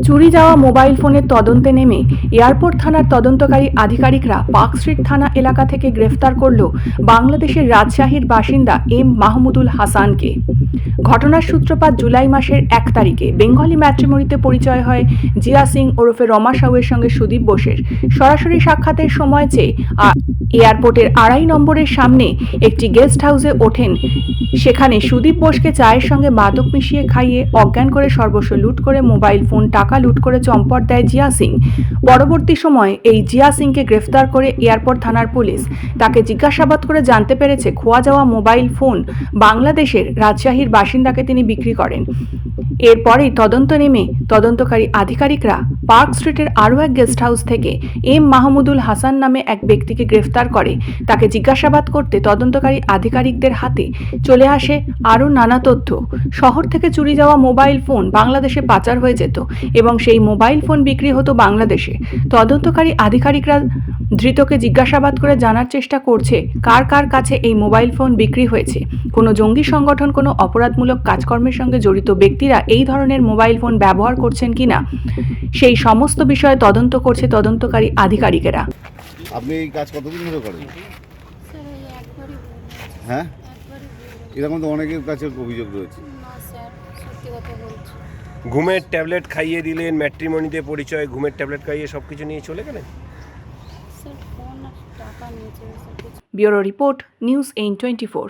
চুরি যাওয়া মোবাইল ফোনের তদন্তে নেমে এয়ারপোর্ট থানার তদন্তকারী আধিকারিকরা পার্ক স্ট্রিট থানা এলাকা থেকে গ্রেফতার করল বাংলাদেশের রাজশাহীর বাসিন্দা এম মাহমুদুল হাসানকে। ঘটনার সূত্রপাত জুলাই মাসের 1 তারিখে বেঙ্গলি ম্যাট্রিমনিতে পরিচয় হয় জিয়া সিং ওরফে রমা সাউয়ের সঙ্গে সুদীপ বোসের। সরাসরি সাক্ষাতের সময় চেয়ে এয়ারপোর্টের 2.5 নম্বরের সামনে একটি গেস্ট হাউসে ওঠেন। সেখানে সুদীপ বোসকে চায়ের সঙ্গে মাদক মিশিয়ে খাইয়ে অজ্ঞান করে সর্বস্ব লুট করে মোবাইল ফোন টাকা লুট করে চম্পট দেয় জিয়া সিং। পরবর্তী সময়ে এই জিয়া সিংকে গ্রেফতার করে এয়ারপোর্ট থানার পুলিশ তাকে জিজ্ঞাসাবাদ করে জানতে পেরেছে খোয়া যাওয়া মোবাইল ফোন বাংলাদেশের রাজশাহীর বাসিন্দাকে তিনি বিক্রি করেন। এরপরেই তদন্ত নেমে তদন্তকারী আধিকারিকরা পার্ক স্ট্রিটের আরও এক গেস্ট হাউস থেকে এম মাহমুদুল হাসান নামে এক ব্যক্তিকে গ্রেফতার করে। তাকে জিজ্ঞাসাবাদ করতে তদন্তকারী আধিকারিকদের হাতে চলে আসে আরও নানা তথ্য। শহর থেকে চুরি যাওয়া মোবাইল ফোন বাংলাদেশে পাচার হয়ে যেত এবং সেই মোবাইল ফোন বিক্রি হতো বাংলাদেশে। তদন্তকারী আধিকারিকরা ধৃতকে জিজ্ঞাসাবাদ করে জানার চেষ্টা করছে কার কার কাছে এই মোবাইল ফোন বিক্রি হয়েছে। কোনো জঙ্গি সংগঠন, কোনো অপরাধমূলক কাজকর্মের সঙ্গে জড়িত ব্যক্তিরা এই ধরনের মোবাইল ফোন ব্যবহার করছেন কিনা সেই সমস্ত বিষয়ে তদন্ত করছে তদন্তকারী আধিকারিকেরা। আপনি এই কাজ কতদিন ধরে করেন? স্যার ওই একবারই বলেছি। হ্যাঁ, একবারই বলেছি। এরকম তো অনেকের কাছে অভিযোগ রয়েছে। না স্যার, সত্যি কথা বলছি। ঘুমের ট্যাবলেট খাইয়ে দিলেন, ম্যাট্রিমনিতে পরিচয়, ঘুমের ট্যাবলেট খাইয়ে সব কিছু নিয়ে চলে গেলেন। স্যার ফোন আর টাকা নিয়েছে স্যার কিছু। Bureau report, news 824।